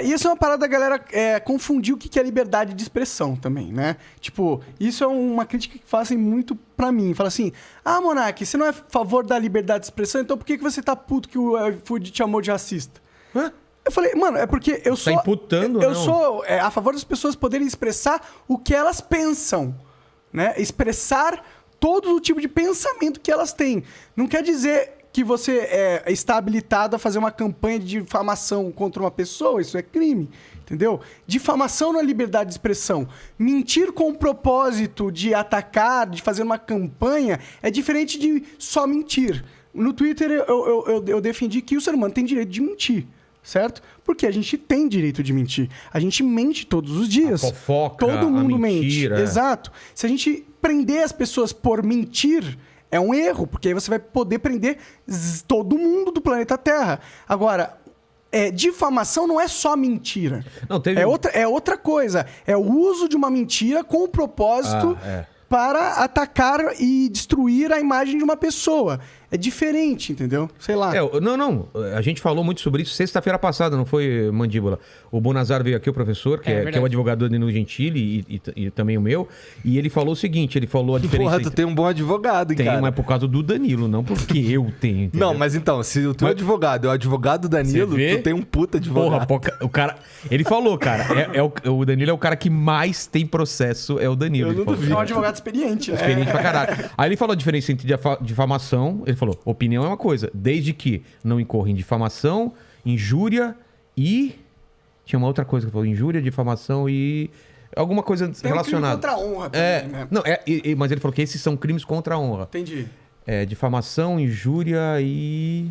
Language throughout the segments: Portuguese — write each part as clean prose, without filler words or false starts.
E isso é uma parada da galera confundir o que é liberdade de expressão também, né? Tipo, isso é uma crítica que fazem muito pra mim. Fala assim, Monark, você não é a favor da liberdade de expressão, então por que você tá puto que o iFood te chamou de racista? Hã? Eu falei, mano, é porque eu sou... Tá imputando, eu não. sou a favor das pessoas poderem expressar o que elas pensam, né? Expressar todo o tipo de pensamento que elas têm. Não quer dizer que você está habilitado a fazer uma campanha de difamação contra uma pessoa, isso é crime, entendeu? Difamação não é liberdade de expressão. Mentir com o propósito de atacar, de fazer uma campanha, é diferente de só mentir. No Twitter eu defendi que o ser humano tem direito de mentir. Certo? Porque a gente tem direito de mentir. A gente mente todos os dias. A fofoca, todo mundo a mentira. mente. Exato. Se a gente prender as pessoas por mentir, é um erro, porque aí você vai poder prender todo mundo do planeta Terra. Agora, difamação não é só mentira. Não, teve... é outra coisa. É o uso de uma mentira com o propósito para atacar e destruir a imagem de uma pessoa. É diferente, entendeu? Sei lá. Não. A gente falou muito sobre isso sexta-feira passada, não foi, Mandíbula? O Bonazar veio aqui, o professor, que é o advogado do Danilo Gentili e também o meu. E ele falou o seguinte, ele falou a diferença... Porra, tu tem um bom advogado, hein, cara? Tem, mas por causa do Danilo, não porque eu tenho, entendeu? Não, mas então, se o teu advogado é o advogado do Danilo, tu tem um puta advogado. Porra, o cara... Ele falou, cara, o Danilo é o cara que mais tem processo, é o Danilo. Eu não duvido. É um advogado experiente, né? Experiente pra caralho. Aí ele falou a diferença entre difamação, ele falou, opinião é uma coisa, desde que não incorra em difamação, injúria e... Tinha uma outra coisa que falou, injúria, difamação e... Alguma coisa relacionada. Crime contra a honra também, né? Não, mas ele falou que esses são crimes contra a honra. Entendi. Difamação, injúria e...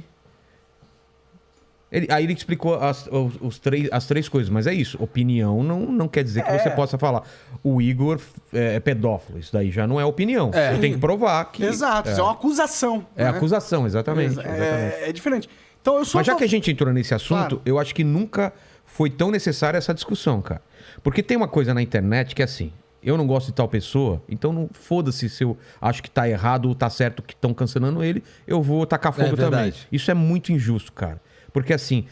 Aí ele explicou as três coisas, mas é isso. Opinião não quer dizer que você possa falar. O Igor é pedófilo. Isso daí já não é opinião. Você tem que provar que... Exato, isso é uma acusação. É acusação, exatamente. É diferente. Então, mas já que a gente entrou nesse assunto, eu acho que nunca foi tão necessária essa discussão, cara. Porque tem uma coisa na internet que é assim... Eu não gosto de tal pessoa, então não foda-se se eu acho que tá errado ou tá certo que estão cancelando ele, eu vou tacar fogo também. Isso é muito injusto, cara. Porque assim,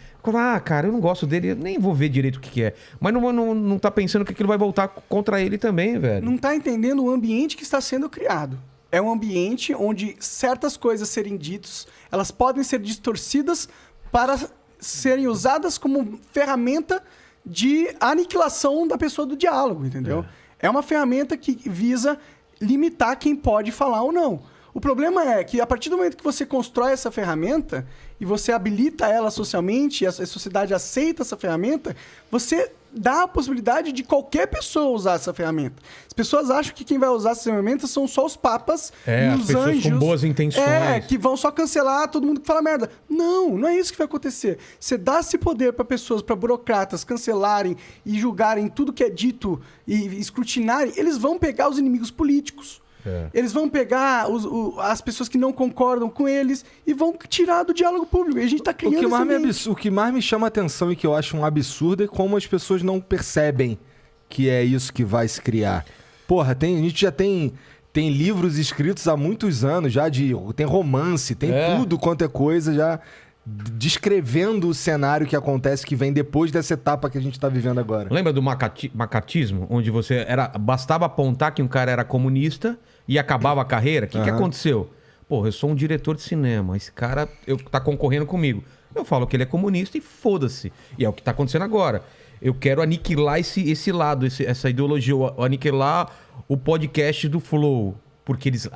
cara, eu não gosto dele, eu nem vou ver direito o que é. Mas não tá pensando que aquilo vai voltar contra ele também, velho. Não tá entendendo o ambiente que está sendo criado. É um ambiente onde certas coisas serem ditas, elas podem ser distorcidas para serem usadas como ferramenta de aniquilação da pessoa do diálogo, entendeu? É uma ferramenta que visa limitar quem pode falar ou não. O problema é que a partir do momento que você constrói essa ferramenta e você habilita ela socialmente e a sociedade aceita essa ferramenta, você dá a possibilidade de qualquer pessoa usar essa ferramenta. As pessoas acham que quem vai usar essa ferramenta são só os papas e os pessoas anjos. Com boas intenções. Que vão só cancelar todo mundo que fala merda. Não é isso que vai acontecer. Você dá esse poder para pessoas, para burocratas cancelarem e julgarem tudo que é dito e escrutinarem, eles vão pegar os inimigos políticos. Eles vão pegar as pessoas que não concordam com eles e vão tirar do diálogo público. E a gente tá criando o que mais me chama a atenção e que eu acho um absurdo é como as pessoas não percebem que é isso que vai se criar. Porra, a gente já tem livros escritos há muitos anos já, tem romance, tem tudo quanto é coisa já descrevendo o cenário que acontece, que vem depois dessa etapa que a gente tá vivendo agora. Lembra do macatismo? Onde bastava apontar que um cara era comunista e acabava a carreira? O que aconteceu? Porra, eu sou um diretor de cinema, esse cara tá concorrendo comigo. Eu falo que ele é comunista e foda-se. E é o que tá acontecendo agora. Eu quero aniquilar esse lado, essa ideologia, aniquilar o podcast do Flow. Porque eles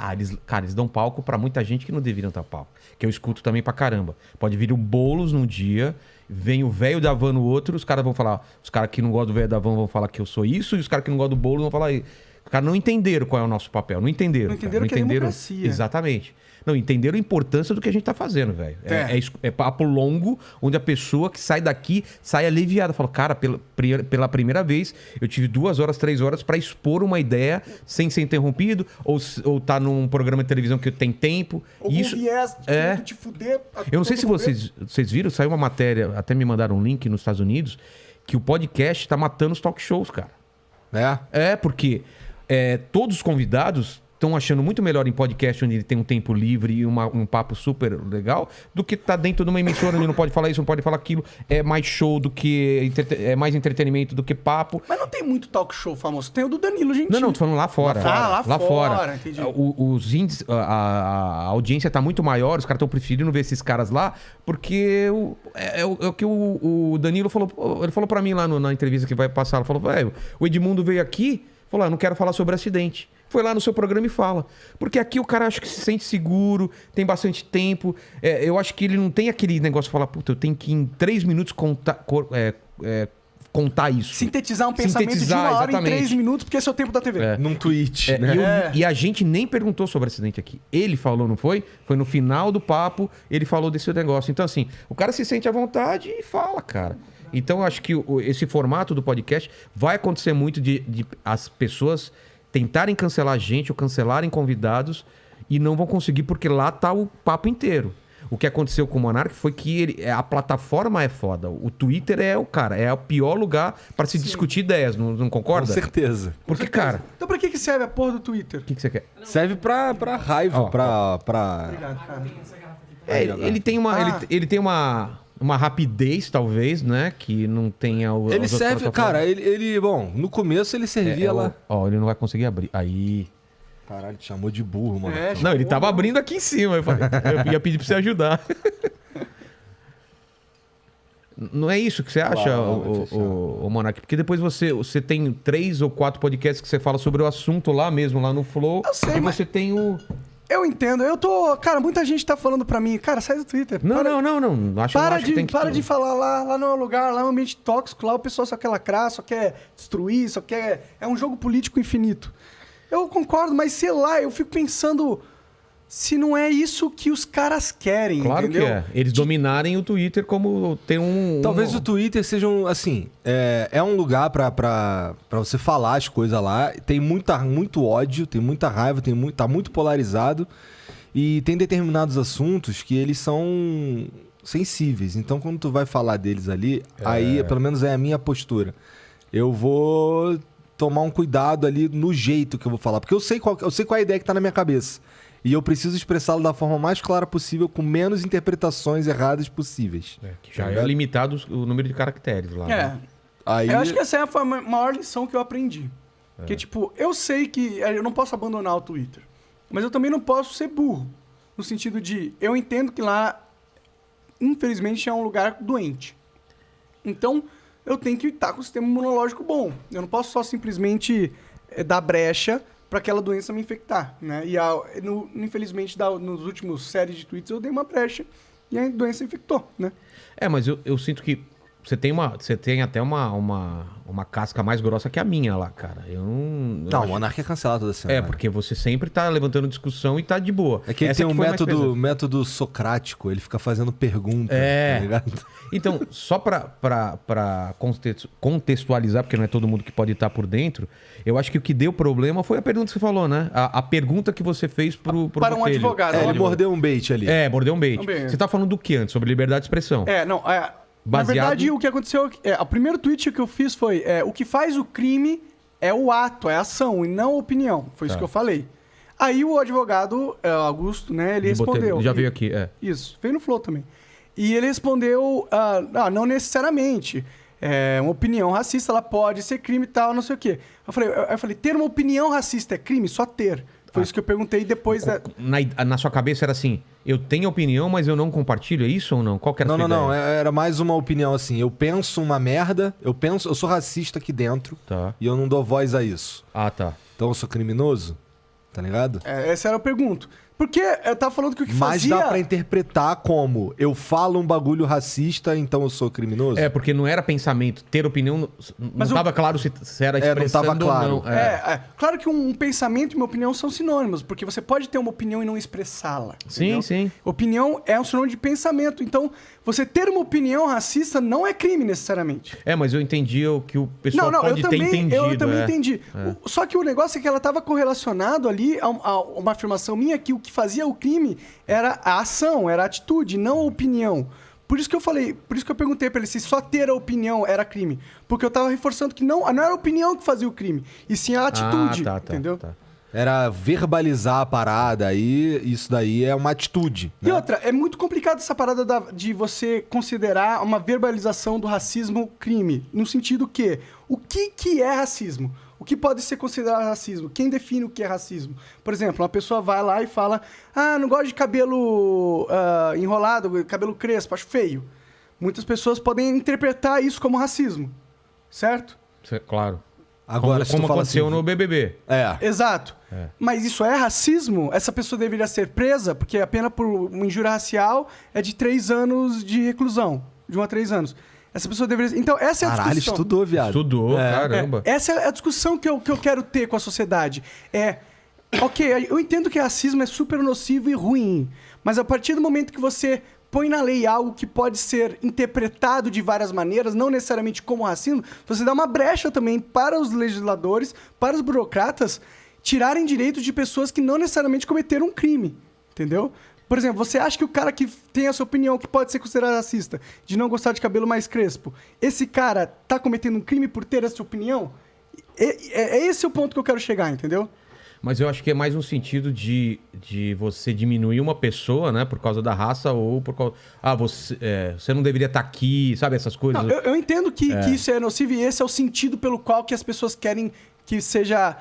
dão palco pra muita gente que não deveriam dar palco. Que eu escuto também pra caramba. Pode vir o Boulos num dia, vem o velho da van no outro, os caras vão falar... Os caras que não gostam do velho da van vão falar que eu sou isso, e os caras que não gostam do Boulos vão falar... Os caras não entenderam qual é o nosso papel, não entenderam. Não entenderam que é democracia. Exatamente. Não, entenderam a importância do que a gente tá fazendo, velho. É papo longo, onde a pessoa que sai daqui sai aliviada. Fala, cara, pela primeira vez, eu tive 2 horas, 3 horas pra expor uma ideia sem ser interrompido, ou tá num programa de televisão que tem tempo. Ou isso viés de te fuder. Eu não sei se vocês viram, saiu uma matéria, até me mandaram um link nos Estados Unidos, que o podcast tá matando os talk shows, cara. Porque todos os convidados estão achando muito melhor em podcast, onde ele tem um tempo livre e um papo super legal, do que tá dentro de uma emissora onde não pode falar isso, não pode falar aquilo. É mais show do que... É mais entretenimento do que papo. Mas não tem muito talk show famoso. Tem o do Danilo Gentili. Não, tô falando lá fora. Lá fora. Entendi. Os índices, a audiência tá muito maior, os caras estão preferindo ver esses caras lá, porque é o que o Danilo falou. Ele falou pra mim lá na entrevista que vai passar. Ele falou, velho, o Edmundo veio aqui, falou, eu não quero falar sobre acidente. Foi lá no seu programa e fala. Porque aqui o cara acho que se sente seguro, tem bastante tempo. Eu acho que ele não tem aquele negócio de falar, puta, eu tenho que em 3 minutos contar isso. Sintetizar um pensamento de 1 hora exatamente. em 3 minutos, porque esse é o tempo da TV. Num tweet, né? E a gente nem perguntou sobre acidente aqui. Ele falou, não foi? Foi no final do papo, ele falou desse negócio. Então, assim, o cara se sente à vontade e fala, cara. Então, eu acho que esse formato do podcast vai acontecer muito de as pessoas tentarem cancelar a gente ou cancelarem convidados e não vão conseguir porque lá tá o papo inteiro. O que aconteceu com o Monark foi que a plataforma é foda. O Twitter é o pior lugar para se discutir ideias, não concorda? Com certeza. Porque, cara... Então pra que serve a porra do Twitter? O que você quer? Serve pra raiva, pra... Obrigado, cara. Ele tem uma rapidez, talvez, né? Que não tenha... Ele serve... Cara, ele... Bom, no começo ele servia lá... Ele não vai conseguir abrir. Aí... Caralho, te chamou de burro, mano. Não, ele tava abrindo aqui em cima. Eu ia pedir pra você ajudar. Não é isso que você acha, o Monark? Porque depois você tem 3 ou 4 podcasts que você fala sobre o assunto lá mesmo, lá no Flow. Eu sei, e mas... você tem o... Eu entendo. Cara, muita gente tá falando pra mim, cara, sai do Twitter. Não. Para de falar lá não é um lugar, lá é um ambiente tóxico, lá o pessoal só quer lacrar, só quer destruir, só quer... É um jogo político infinito. Eu concordo, mas sei lá, eu fico pensando se não é isso que os caras querem, claro entendeu? Que é. Eles dominarem o Twitter como tem um... Talvez o Twitter seja assim, é um lugar pra você falar as coisas lá. Tem muito ódio, tem muita raiva, tá muito polarizado. E tem determinados assuntos que eles são sensíveis. Então, quando tu vai falar deles ali, aí, pelo menos é a minha postura. Eu vou... tomar um cuidado ali no jeito que eu vou falar. Porque eu sei qual é a ideia que tá na minha cabeça. E eu preciso expressá-lo da forma mais clara possível, com menos interpretações erradas possíveis. Que já é limitado o número de caracteres lá. Né? Aí... Eu acho que essa foi a maior lição que eu aprendi. Que, tipo, eu sei que eu não posso abandonar o Twitter. Mas eu também não posso ser burro. No sentido de, eu entendo que lá, infelizmente, é um lugar doente. Então... eu tenho que estar com o sistema imunológico bom. Eu não posso só simplesmente dar brecha para aquela doença me infectar, né? E infelizmente, nos últimos séries de tweets, eu dei uma brecha e a doença infectou, né? Mas eu sinto que você tem até uma casca mais grossa que a minha lá, cara. O Monark é cancelado toda semana. Porque você sempre tá levantando discussão e tá de boa. É que ele tem um método socrático, ele fica fazendo perguntas, tá ligado? Então, só pra contextualizar, porque não é todo mundo que pode estar por dentro, eu acho que o que deu problema foi a pergunta que você falou, né? A pergunta que você fez pro para um Botelho. advogado. Ele mordeu um bait ali. Mordeu um bait. Você tá falando do que antes? Sobre liberdade de expressão. Na verdade, o que aconteceu... o primeiro tweet que eu fiz foi... o que faz o crime é o ato, é a ação, e não a opinião. Foi isso que eu falei. Aí o advogado, Augusto, né? Ele respondeu... Já veio aqui, Isso, veio no Flow também. E ele respondeu... não necessariamente. Uma opinião racista, ela pode ser crime e tal, não sei o quê. Eu falei, ter uma opinião racista é crime? Só ter. Foi isso que eu perguntei depois da... Na sua cabeça era assim, eu tenho opinião, mas eu não compartilho, é isso ou não? Qual que era a sua ideia? Não, era mais uma opinião assim, eu penso uma merda, eu sou racista aqui dentro, e eu não dou voz a isso. Tá. Então eu sou criminoso? Tá ligado? Essa era a pergunta. Porque eu tava falando que o que Mas fazia... dá pra interpretar como eu falo um bagulho racista, então eu sou criminoso? Porque não era pensamento. Ter opinião... Não tava claro se era expressando não tava claro. ou não. Claro que um pensamento e uma opinião são sinônimos, porque você pode ter uma opinião e não expressá-la. Sim. Opinião é um sinônimo de pensamento. Então, você ter uma opinião racista não é crime necessariamente. Mas eu entendi o que o pessoal pode ter entendido. Eu também entendi. Só que o negócio é que ela estava correlacionado ali a uma afirmação minha que o que fazia o crime era a ação, era a atitude, não a opinião. Por isso que eu falei, por isso que eu perguntei pra ele se só ter a opinião era crime. Porque eu tava reforçando que não era a opinião que fazia o crime, e sim a atitude, entendeu? Era verbalizar a parada, aí isso daí é uma atitude. E né? outra, é muito complicado essa parada de você considerar uma verbalização do racismo crime. No sentido que, o que é racismo? O que pode ser considerado racismo? Quem define o que é racismo? Por exemplo, uma pessoa vai lá e fala: ah, não gosto de cabelo enrolado, cabelo crespo, acho feio. Muitas pessoas podem interpretar isso como racismo, certo? Claro. Agora, como aconteceu no BBB. Exato. Mas isso é racismo? Essa pessoa deveria ser presa, porque a pena por uma injúria racial é de 3 anos de reclusão. De 1 a 3 anos. Essa pessoa deveria... Então, essa é a discussão. Caralho, estudou, viado. Estudou, caramba. Essa é a discussão que eu quero ter com a sociedade. Ok, eu entendo que racismo é super nocivo e ruim, mas a partir do momento que você põe na lei algo que pode ser interpretado de várias maneiras, não necessariamente como racismo, você dá uma brecha também para os legisladores, para os burocratas, tirarem direitos de pessoas que não necessariamente cometeram um crime, entendeu? Por exemplo, você acha que o cara que tem a sua opinião, que pode ser considerado racista, de não gostar de cabelo mais crespo, esse cara tá cometendo um crime por ter essa opinião? É esse o ponto que eu quero chegar, entendeu? Mas eu acho que é mais um sentido de você diminuir uma pessoa, né? Por causa da raça ou por causa... Ah, você não deveria estar aqui, sabe? Essas coisas. Não, eu entendo que isso é nocivo e esse é o sentido pelo qual que as pessoas querem que seja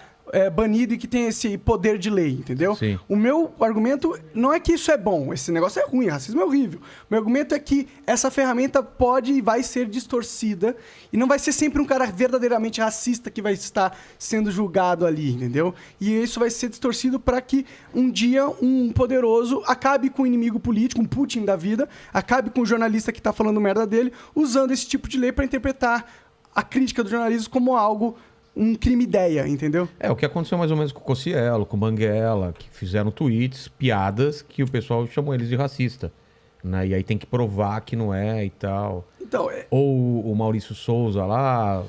banido e que tenha esse poder de lei, entendeu? Sim. O meu argumento não é que isso é bom, esse negócio é ruim, racismo é horrível. O meu argumento é que essa ferramenta pode e vai ser distorcida e não vai ser sempre um cara verdadeiramente racista que vai estar sendo julgado ali, entendeu? E isso vai ser distorcido para que um dia um poderoso acabe com o inimigo político, um Putin da vida, acabe com o jornalista que está falando merda dele, usando esse tipo de lei para interpretar a crítica do jornalismo como algo... um crime-ideia, entendeu? É, o que aconteceu mais ou menos com o Cossielo, com o Banguela, que fizeram tweets, piadas, que o pessoal chamou eles de racista. Né? E aí tem que provar que não é e tal. Então, Ou o Maurício Souza lá...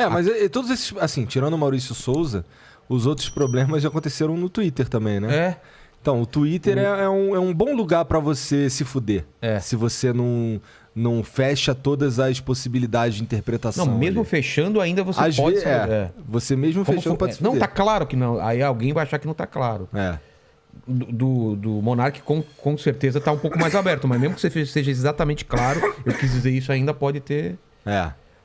Mas todos esses... Assim, tirando o Maurício Souza, os outros problemas já aconteceram no Twitter também, né? Então, o Twitter é um bom lugar pra você se fuder. Se você não fecha todas as possibilidades de interpretação. Não, mesmo ali. Fechando ainda você Às pode... vezes, você mesmo fechando pode se fuder. Não tá claro que não. Aí alguém vai achar que não tá claro. Do Monark com certeza tá um pouco mais aberto, mas mesmo que você seja exatamente claro, eu quis dizer isso, ainda pode ter...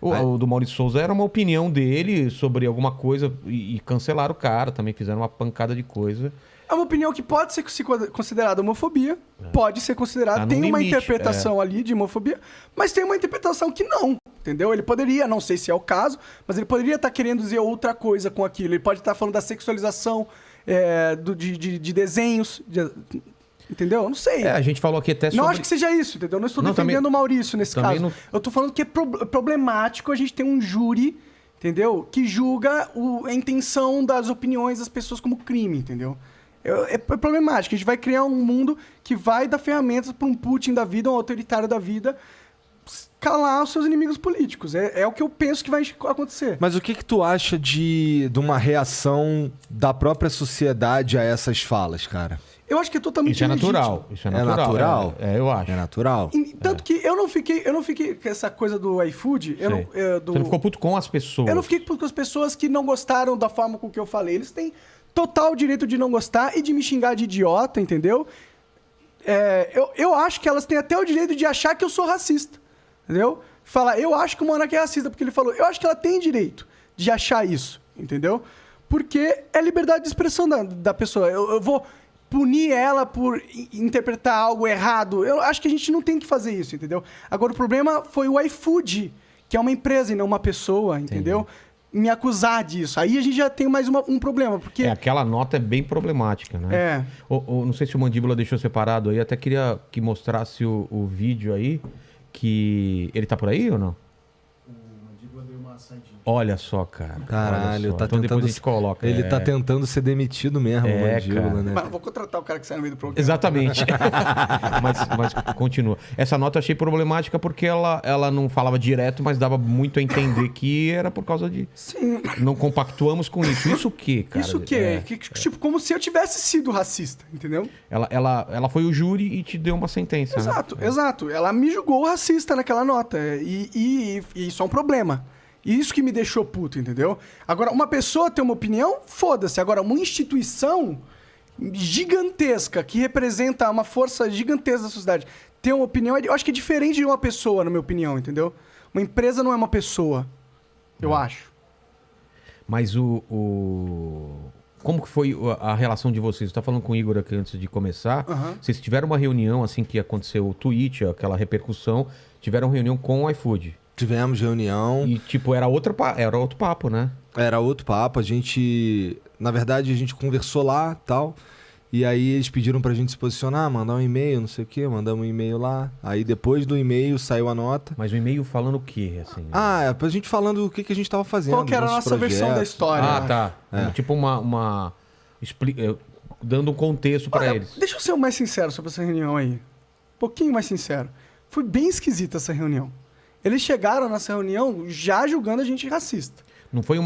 O do Maurício Souza era uma opinião dele sobre alguma coisa e cancelaram o cara, também fizeram uma pancada de coisa. É uma opinião que pode ser considerada homofobia, pode ser considerada, Tá no tem uma limite, interpretação ali de homofobia, mas tem uma interpretação que não, entendeu? Ele poderia, não sei se é o caso, mas ele poderia estar querendo dizer outra coisa com aquilo. Ele pode estar falando da sexualização de desenhos, entendeu? Eu não sei. A gente falou aqui até sobre... Não acho que seja isso, entendeu? Não estou defendendo o Maurício nesse caso. não- Eu estou falando que é problemático a gente ter um júri, entendeu? Que julga a intenção das opiniões das pessoas como crime, entendeu? É problemático. A gente vai criar um mundo que vai dar ferramentas para um Putin da vida, um autoritário da vida, calar os seus inimigos políticos. É o que eu penso que vai acontecer. Mas o que tu acha de uma reação da própria sociedade a essas falas, cara? Eu acho que é totalmente Isso é natural. legítimo. Isso é natural. Eu acho. É natural? Tanto que eu não fiquei com essa coisa do iFood. Sei. Você não ficou puto com as pessoas. Eu não fiquei puto com as pessoas que não gostaram da forma com que eu falei. Eles têm total direito de não gostar e de me xingar de idiota, entendeu? Eu acho que elas têm até o direito de achar que eu sou racista, entendeu? Falar, eu acho que o Monark é racista porque ele falou. Eu acho que ela tem direito de achar isso, entendeu? Porque é liberdade de expressão da pessoa. Eu vou punir ela por interpretar algo errado. Eu acho que a gente não tem que fazer isso, entendeu? Agora, o problema foi o iFood, que é uma empresa e não uma pessoa, entendeu? Me acusar disso. Aí a gente já tem mais um problema, porque... Aquela nota é bem problemática, né? Não sei se o Mandíbula deixou separado aí, até queria que mostrasse o vídeo aí, que... Ele tá por aí ou não? O Mandíbula deu uma saidinha. Olha só, cara. Caralho, Olha só. tá Então tentando... depois a gente coloca. Ele tá tentando ser demitido mesmo, o Mandíbula, cara. né? Mas vou contratar o cara que sai no meio do programa. Exatamente. mas continua. Essa nota eu achei problemática porque ela não falava direto, mas dava muito a entender que era por causa de... Sim. Não compactuamos com isso. Isso o quê, cara? Isso o quê? Tipo, como se eu tivesse sido racista, entendeu? Ela foi o júri e te deu uma sentença. Exato. Ela me julgou racista naquela nota. E isso é um problema. E isso que me deixou puto, entendeu? Agora, uma pessoa tem uma opinião, foda-se. Agora, uma instituição gigantesca, que representa uma força gigantesca da sociedade, ter uma opinião, eu acho que é diferente de uma pessoa, na minha opinião, entendeu? Uma empresa não é uma pessoa, eu acho. Mas como que foi a relação de vocês? Você tá falando com o Igor aqui antes de começar. Vocês tiveram uma reunião, assim, que aconteceu o tweet, aquela repercussão, tiveram reunião com o iFood. Tivemos reunião. E, tipo, era outro papo, né? Era outro papo. Na verdade, a gente conversou lá e tal. E aí eles pediram pra gente se posicionar, mandar um e-mail, não sei o quê. Mandamos um e-mail lá. Aí depois do e-mail saiu a nota. Mas o e-mail falando o quê, assim? Pra gente falando o que a gente tava fazendo. Qual que era a nossa versão da história? Tá. Tipo dando um contexto pra eles. Deixa eu ser o mais sincero sobre essa reunião aí. Um pouquinho mais sincero. Foi bem esquisita essa reunião. Eles chegaram nessa reunião já julgando a gente racista. Não foi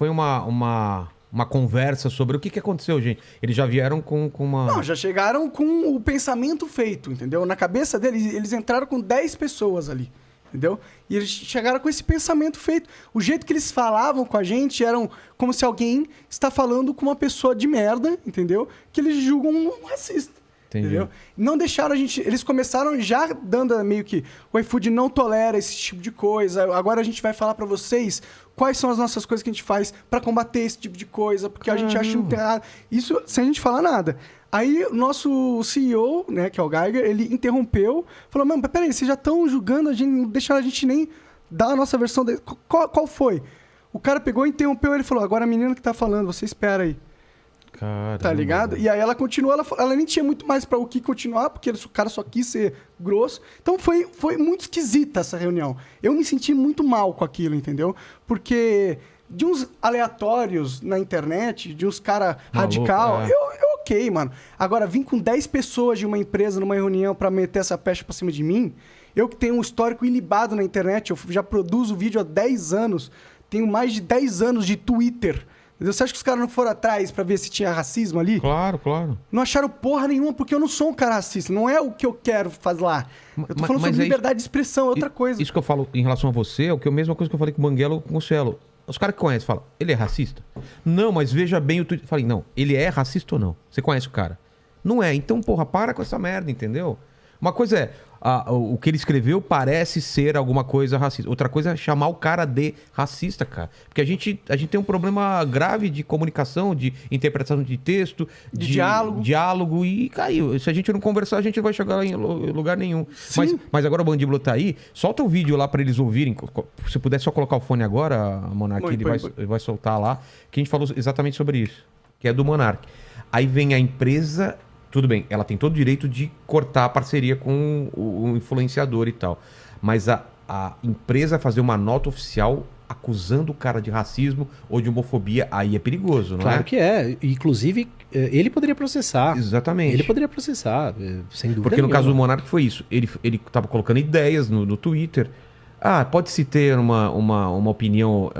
uma conversa sobre o que aconteceu, gente. Eles já vieram com uma... Não, já chegaram com o pensamento feito, entendeu? Na cabeça deles, eles entraram com 10 pessoas ali, entendeu? E eles chegaram com esse pensamento feito. O jeito que eles falavam com a gente era como se alguém está falando com uma pessoa de merda, entendeu? Que eles julgam um racista. Entendi. Entendeu? Não deixaram a gente... Eles começaram já dando meio que... O iFood não tolera esse tipo de coisa. Agora a gente vai falar pra vocês quais são as nossas coisas que a gente faz pra combater esse tipo de coisa. Porque a gente acha que não tem nada. Isso sem a gente falar nada. Aí o nosso CEO, né, que é o Geiger, ele interrompeu. Falou, mano, peraí, vocês já estão julgando a gente, não deixaram a gente nem dar a nossa versão. Qual foi? O cara pegou, interrompeu, ele falou, agora a menina que tá falando, você espera aí. Caramba. Tá ligado? E aí ela continuou, ela nem tinha muito mais pra o que continuar, porque o cara só quis ser grosso. Então foi muito esquisita essa reunião. Eu me senti muito mal com aquilo, entendeu? Porque de uns aleatórios na internet, de uns cara radical, eu ok, mano. Agora, vim com 10 pessoas de uma empresa numa reunião pra meter essa peste pra cima de mim, eu que tenho um histórico ilibado na internet, eu já produzo vídeo há 10 anos, tenho mais de 10 anos de Twitter. Você acha que os caras não foram atrás pra ver se tinha racismo ali? Claro, claro. Não acharam porra nenhuma, porque eu não sou um cara racista. Não é o que eu quero fazer lá. Eu tô falando sobre liberdade de expressão, é outra coisa. Isso que eu falo em relação a você é a mesma coisa que eu falei com o Banguelo com o Cielo. Os caras que conhecem falam, ele é racista? Não, mas veja bem o tweet. Eu falei, não, ele é racista ou não? Você conhece o cara? Não é. Então, porra, para com essa merda, entendeu? Uma coisa é, o que ele escreveu parece ser alguma coisa racista. Outra coisa é chamar o cara de racista, cara. Porque a gente tem um problema grave de comunicação, de interpretação de texto, de diálogo e caiu. Se a gente não conversar, a gente não vai chegar em lugar nenhum. Sim. Mas agora o Mandíbula tá aí, solta o vídeo lá pra eles ouvirem. Se puder só colocar o fone agora, Monark, ele vai soltar lá, que a gente falou exatamente sobre isso, que é do Monark. Aí vem a empresa... Tudo bem, ela tem todo o direito de cortar a parceria com o influenciador e tal. Mas a empresa fazer uma nota oficial acusando o cara de racismo ou de homofobia, aí é perigoso, não é? Claro que é. Inclusive, ele poderia processar. Exatamente. Ele poderia processar, sem dúvida Porque no nenhuma. caso do Monark foi isso. Ele estava colocando ideias no Twitter. Pode-se ter uma opinião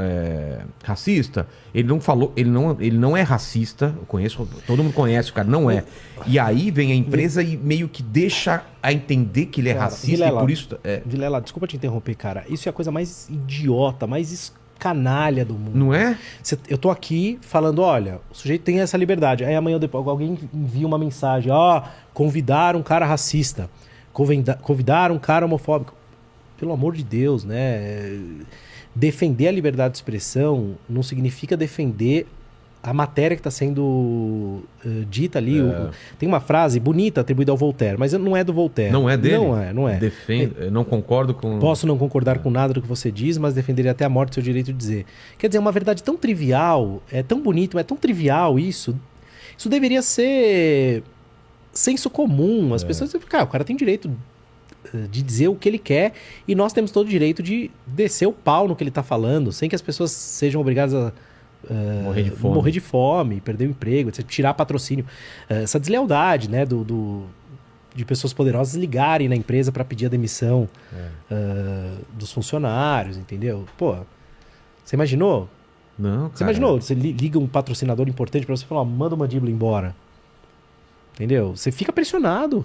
racista? Ele não falou, ele não é racista, eu conheço, todo mundo conhece, o cara não é. E aí vem a empresa e meio que deixa a entender que ele é racista, Vilela, e por isso... Vilela, desculpa te interromper, cara. Isso é a coisa mais idiota, mais canalha do mundo. Não é? Eu tô aqui falando, olha, o sujeito tem essa liberdade. Aí amanhã depois alguém envia uma mensagem, convidar um cara racista, convidar um cara homofóbico. Pelo amor de Deus, né? Defender a liberdade de expressão não significa defender a matéria que está sendo dita ali. Tem uma frase bonita atribuída ao Voltaire, mas não é do Voltaire. Não é dele? Não é. Não concordo com... Posso não concordar com nada do que você diz, mas defenderia até a morte seu direito de dizer. Quer dizer, é uma verdade tão trivial, é tão bonito, é tão trivial isso. Isso deveria ser senso comum. As pessoas... o cara tem direito de dizer o que ele quer e nós temos todo o direito de descer o pau no que ele está falando, sem que as pessoas sejam obrigadas a morrer de fome, perder o emprego, etc., tirar patrocínio. Essa deslealdade, né, de pessoas poderosas ligarem na empresa para pedir a demissão dos funcionários, entendeu? Pô, você imaginou? Não, cara. Você imaginou? Você liga um patrocinador importante para você falar, manda o Mandíbula embora. Entendeu? Você fica pressionado.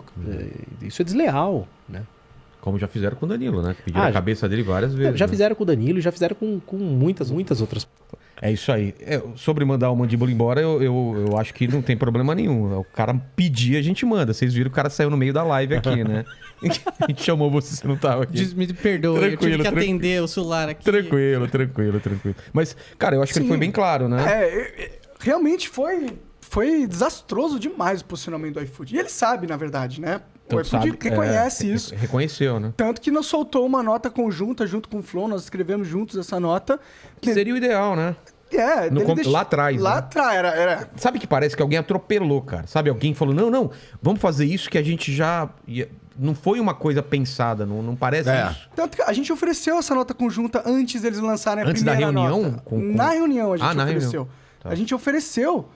Isso é desleal, né? Como já fizeram com o Danilo, né? Que pediram Ah, a cabeça dele várias vezes. Já né? fizeram com o Danilo e já fizeram com muitas outras. É isso aí. Sobre mandar o Mandíbula embora, eu acho que não tem problema nenhum. O cara pedir, a gente manda. Vocês viram que o cara saiu no meio da live aqui, né? A gente chamou você não tava aqui. Me perdoa, eu tive Tranquilo, que atender o celular aqui. Tranquilo. Mas, cara, eu acho que ele foi bem claro, né? Realmente foi desastroso demais o posicionamento do iFood. E ele sabe, na verdade, né? O iFood reconhece isso. Reconheceu, né? Tanto que nós soltou uma nota conjunta junto com o Flow, nós escrevemos juntos essa nota. Que seria o ideal, né? Lá atrás, Lá né? atrás, era... Sabe que parece que alguém atropelou, cara. Sabe, alguém falou, não, vamos fazer isso que a gente já... Não foi uma coisa pensada, não parece isso. Tanto que a gente ofereceu essa nota conjunta antes deles lançarem a Antes da primeira reunião? nota. Com- Na reunião a gente na ofereceu. reunião. Tá. A gente ofereceu.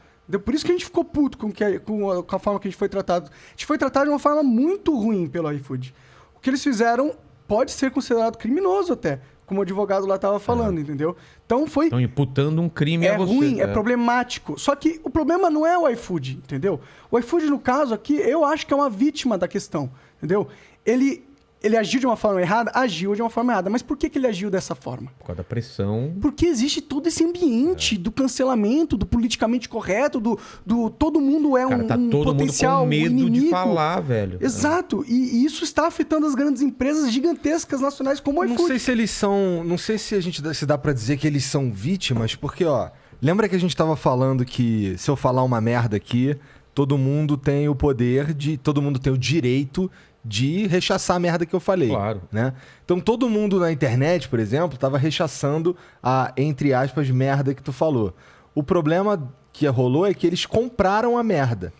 Por isso que a gente ficou puto com a forma que a gente foi tratado. A gente foi tratado de uma forma muito ruim pelo iFood. O que eles fizeram pode ser considerado criminoso até, como o advogado lá estava falando, entendeu? Então foi... Estão imputando um crime a você. ruim, é problemático. Só que o problema não é o iFood, entendeu? O iFood, no caso aqui, eu acho que é uma vítima da questão, entendeu? Ele agiu de uma forma errada? Agiu de uma forma errada. Mas por que ele agiu dessa forma? Por causa da pressão. Porque existe todo esse ambiente do cancelamento, do politicamente correto, do todo mundo é Cara, tá um todo mundo potencial com medo inimigo. de falar, velho. Exato. E isso está afetando as grandes empresas gigantescas nacionais como o iFood. Não sei se eles são. Não sei se a gente se dá pra dizer que eles são vítimas, porque, ó, lembra que a gente tava falando que se eu falar uma merda aqui, todo mundo tem o poder de. Todo mundo tem o direito de rechaçar a merda que eu falei. Claro. Né? Então todo mundo na internet, por exemplo, tava rechaçando a, entre aspas, merda que tu falou. O problema que rolou é que eles compraram a merda.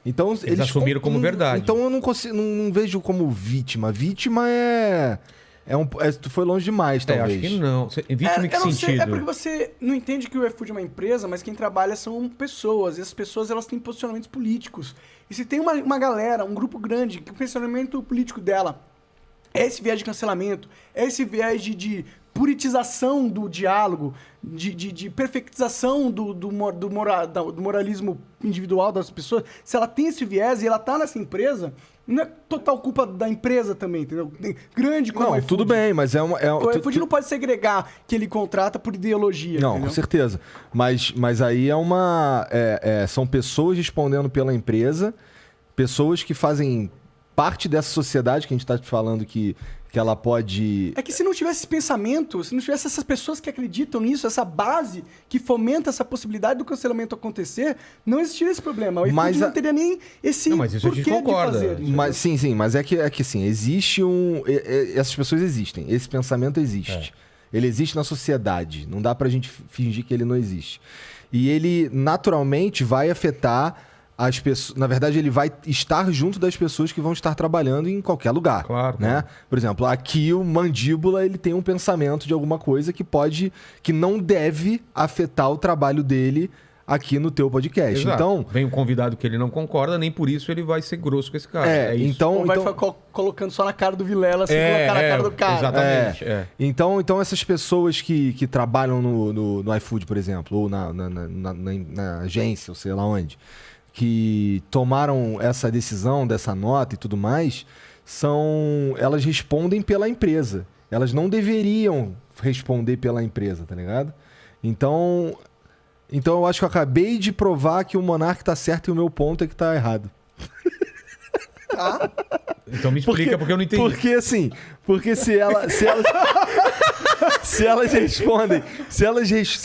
Então Eles assumiram como verdade. Então eu não consigo, não vejo como vítima. Vítima tu foi longe demais, talvez. Acho que não. Vítima em que eu não sei, sentido? é porque você não entende que o iFood é uma empresa, mas quem trabalha são pessoas. E essas pessoas elas têm posicionamentos políticos. E se tem uma galera, um grupo grande, que o posicionamento político dela é esse viés de cancelamento, é esse viés de puritização do diálogo, de perfectização do moralismo individual das pessoas, se ela tem esse viés e ela tá nessa empresa, não é total culpa da empresa também, entendeu? Grande como o Não, iFood. tudo bem, mas O iFood não pode segregar que ele contrata por ideologia. Não, entendeu? com certeza. Mas aí são pessoas respondendo pela empresa, pessoas que fazem parte dessa sociedade que a gente está te falando que ela pode... É que se não tivesse esse pensamento, se não tivesse essas pessoas que acreditam nisso, essa base que fomenta essa possibilidade do cancelamento acontecer, não existiria esse problema. O iFood não teria nem esse Não, mas isso a gente porquê de concorda. fazer. Mas, sim, mas é que assim, existe essas pessoas existem, esse pensamento existe. Ele existe na sociedade, não dá pra gente fingir que ele não existe. E ele, naturalmente, vai afetar as pessoas... Na verdade, ele vai estar junto das pessoas que vão estar trabalhando em qualquer lugar. Claro. Né? Por exemplo, aqui o Mandíbula, ele tem um pensamento de alguma coisa que não deve afetar o trabalho dele aqui no teu podcast. Exato. Então... Vem um convidado que ele não concorda, nem por isso ele vai ser grosso com esse cara. Isso. Então... Ou vai ficar colocando só na cara do Vilela, sem colocar na cara do cara. Exatamente. Então essas pessoas que trabalham no iFood, por exemplo, ou na agência, ou sei lá onde, que tomaram essa decisão dessa nota e tudo mais, elas respondem pela empresa. Elas não deveriam responder pela empresa, tá ligado? Então eu acho que eu acabei de provar que o Monark tá certo e o meu ponto é que tá errado. Então me explica porque eu não entendi. Porque se elas respondem, se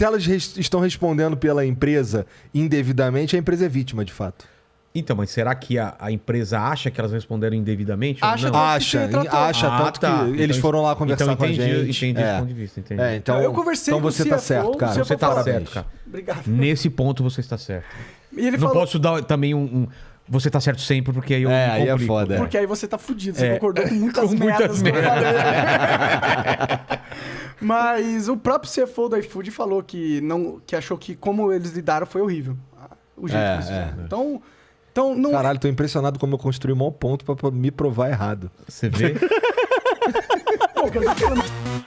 elas estão respondendo pela empresa indevidamente, a empresa é vítima, de fato. Então, mas será que a empresa acha que elas responderam indevidamente? Acha, ou não? Acha, tanto que eles foram lá conversar com a gente. Entendi esse ponto de vista, entendi. Então, Eu conversei então com o você tá CFO, certo, cara. o Você tá falou, certo, cara. Obrigado. Nesse ponto você está certo. E ele Não falou, posso dar também você tá certo sempre, porque aí eu me aí é complico. foda. porque aí você tá fudido, você concordou com muitas Com muitas merdas que eu falei. Mas o próprio CFO do iFood falou que achou que como eles lidaram foi horrível. O jeito que eles fizeram. Então não... Caralho, tô impressionado como eu construí um maior ponto pra me provar errado. Você vê? Pô, cara, eu tô falando-